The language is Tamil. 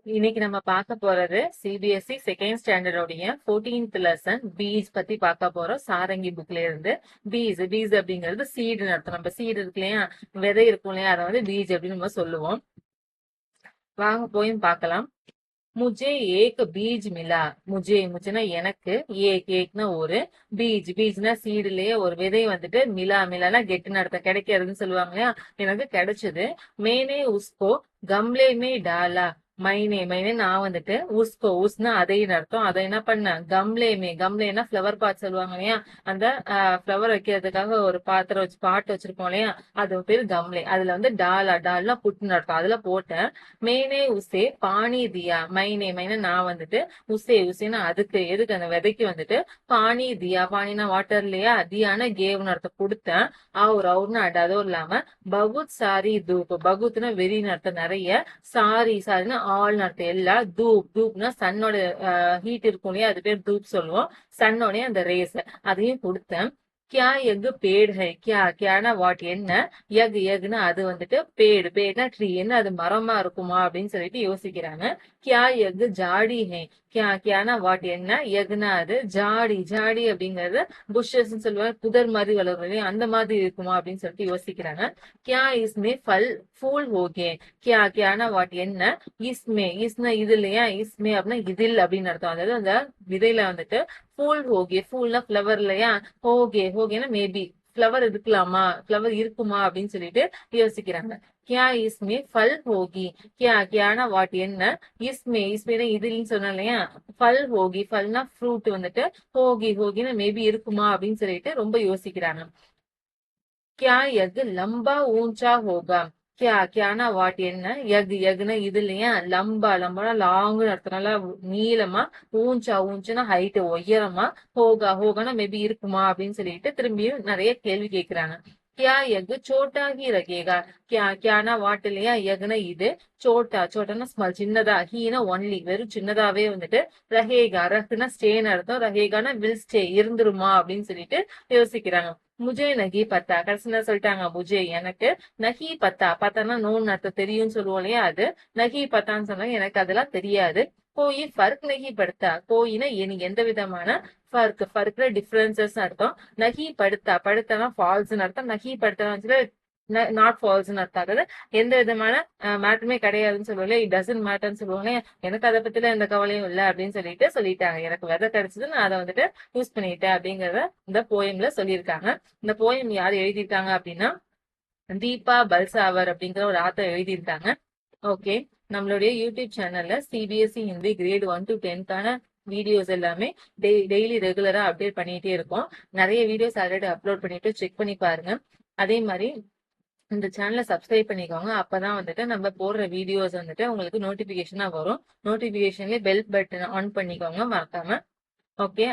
இன்னைக்கு நம்ம பார்க்க போறது சிபிஎஸ்இ செகண்ட் ஸ்டாண்டர்ட் உடைய 14th லெசன் பீஸ் பத்தி பார்க்க போறோம். சாரங்கி புக்ல இருந்து பீஸ் பீஸ் அப்படிங்கிறது சீடு அர்த்தம். நம்ம சீடு இருக்கு இல்லையா, விதை இருக்கும் இல்லையா, அதை வந்து பீஸ் அப்படின்னு நம்ம சொல்லுவோம். வாங்க போயும் பார்க்கலாம். முஜே ஏக் பீஜ் மிலா. முஜேனா எனக்கு, ஏக்னா ஒரு, பீஜ்னா சீடுலயே ஒரு விதை வந்துட்டு, மிலானா கெட்டுன்னு அர்த்தம், கிடைக்கிறதுன்னு சொல்லுவாங்க இல்லையா, எனக்கு கிடைச்சது. மேனே உஸ்கோ கம்லே டாலா. மைனே நான் வந்துட்டு, உஸ்கோ உஸ்னா அதைன்னு அர்த்தம், அதை என்ன பண்ணேன், கம்லேனா ஃபிளவர் பாட் சொல்லுவாங்க இல்லையா, அந்த ஃபிளவர் வைக்கிறதுக்காக ஒரு பாத்திரம் வச்சு பாட்டு வச்சிருப்போம் இல்லையா, அது பேரு கம்லே. அதுல வந்து டால்னா புட்டுன்னு அர்த்தம், அதுல போட்டேன். மேனே உசே பானி தியா. மைனே நான் வந்துட்டு, உசேனா அதுக்கு, எதுக்கு அந்த விதைக்கு வந்துட்டு பானி தியா. பானினா வாட்டர் இல்லையா, தியான கேவ்னு அர்த்தம் கொடுத்தேன். அவுர்னு அதுவும் இல்லாம பகுத் சாரி தூப். பகுத்னா வெறின்னு அர்த்தம் நிறைய, சாரினா ஆள்னு அர்த்தம் எல்லா, தூப்னா சன்னோட ஹீட் இருக்கும் இல்லையா, அது பேர் தூப் சொல்லுவோம். சன்னோடைய அந்த ரேஸ், அதையும் கொடுத்தேன். கியா எக் பேடு ஹை. கியானா வாட் என்ன, எக்னா அது வந்துட்டு, பேடுனா ட்ரீ, என்ன அது மரமா இருக்குமா அப்படின்னு சொல்லிட்டு யோசிக்கிறாங்க. கியா எக் ஜாடி ஹை. கியானா வாட் என்ன, எக்னா அது, ஜாடி அப்படிங்கறது புஷஸ் சொல்லுவாங்க, புதர் மாதிரி வளரும் இல்லையா, அந்த மாதிரி இருக்குமா அப்படின்னு சொல்லிட்டு யோசிக்கிறாங்க. கியா இஸ்மே ஃபல் ஃபூல் ஹோகே. கியானா வாட் என்ன, இஸ்னா இது இல்லையா, இஸ்மே அப்படின்னா இதில் அப்படின்னு அர்த்தம். அதாவது அந்த விதையில வந்துட்டு ஃபூல் ஹோகே, ஃபூல்னா ஃபிளவர் இல்லையா, ஹோகேனா மேபி ஃபிளவர் இருக்கலாமா, ஃபிளவர் இருக்குமா அப்படின்னு சொல்லிட்டு யோசிக்கிறாங்க. கியா இஸ்மே ஃபல் ஹோகி. கியானா வாட் என்ன, இஸ்மேனா இதுன்னு சொன்னோம் இல்லையா, ஃபல் ஹோகி, ஃபல்னா ஃப்ரூட் வந்துட்டு, ஹோகினா மேபி இருக்குமா அப்படின்னு சொல்லிட்டு ரொம்ப யோசிக்கிறாங்க. கியா எக் லம்பா ஊஞ்சா ஹோகா. கியானா வாட் என்ன, எக்னா இது இல்லையா, லம்பானா லாங்னு அர்த்தம், நீளமா, ஊஞ்சுனா ஹைட் உயரமா, ஹோகானா மேபி இருக்குமா அப்படின்னு சொல்லிட்டு திரும்பியும் நிறைய கேள்வி கேட்கிறாங்க. கியா எக் சோட்டாகி ரகேகா. கியானா வாட் இல்லையா, எக்னா இது, சோட்டானா ஸ்மால் சின்னதா, ஹீனா ஒன்லி வெறும் சின்னதாவே வந்துட்டு, ரகுனா ஸ்டேன்னு அர்த்தம், ரஹேகானா வில் ஸ்டே இருந்துருமா அப்படின்னு சொல்லிட்டு யோசிக்கிறாங்க. முஜே நகி பத்தா. கடைசியா சொல்லிட்டாங்க, முஜே எனக்கு, நகி பத்தானா நோன்னு அர்த்தம், தெரியும் சொல்லுவோம் இல்லையா, அது நகி பத்தான்னு சொன்னாங்க, எனக்கு அதெல்லாம் தெரியாது. கோயி ஃபர்க் நகி படுத்தா. கோயினா எனக்கு எந்த விதமான ஃபர்க்ல டிஃபரன்சஸ் அர்த்தம். நகி படுத்தானா ஃபால்ஸ்னு அர்த்தம், நகி படுத்தான்னு நாட் ஃபால்ஸ்னு அர்த்தம். அதாவது எந்த விதமான மேட்டருமே கிடையாதுன்னு சொல்லுவோம், இட் டசன்ட் மேட்டர்னு சொல்லுவாங்க. எனக்கு அதை பத்தில எந்த கவலையும் இல்லை அப்படின்னு சொல்லிட்டாங்க. எனக்கு விதை கிடைச்சது, நான் அதை வந்துட்டு யூஸ் பண்ணிட்டேன் அப்படிங்கறத இந்த போயம்ல சொல்லியிருக்காங்க. இந்த போயம் யார் எழுதியிருக்காங்க அப்படின்னா, தீபா பல்சாவர் அப்படிங்கிற ஒரு ஆத்தர் எழுதியிருக்காங்க. ஓகே, நம்மளுடைய யூடியூப் சேனல்ல சிபிஎஸ்இ ஹிந்தி கிரேட் 1 to 10க்கான வீடியோஸ் எல்லாமே டெய்லி ரெகுலரா அப்டேட் பண்ணிட்டே இருக்கோம். நிறைய வீடியோஸ் ஆல்ரெடி அப்லோட் பண்ணிட்டு செக் பண்ணி பாருங்க. அதே மாதிரி இந்த சேனலை சப்ஸ்கிரைப் பண்ணிக்கோங்க, அப்பதான் வந்துட்டு நம்ம போடுற வீடியோஸ் வந்துட்டு உங்களுக்கு நோட்டிபிகேஷனா வரும். நோட்டிபிகேஷன்ல பெல் பட்டன் ஆன் பண்ணிக்கோங்க மறக்காம. ஓகே.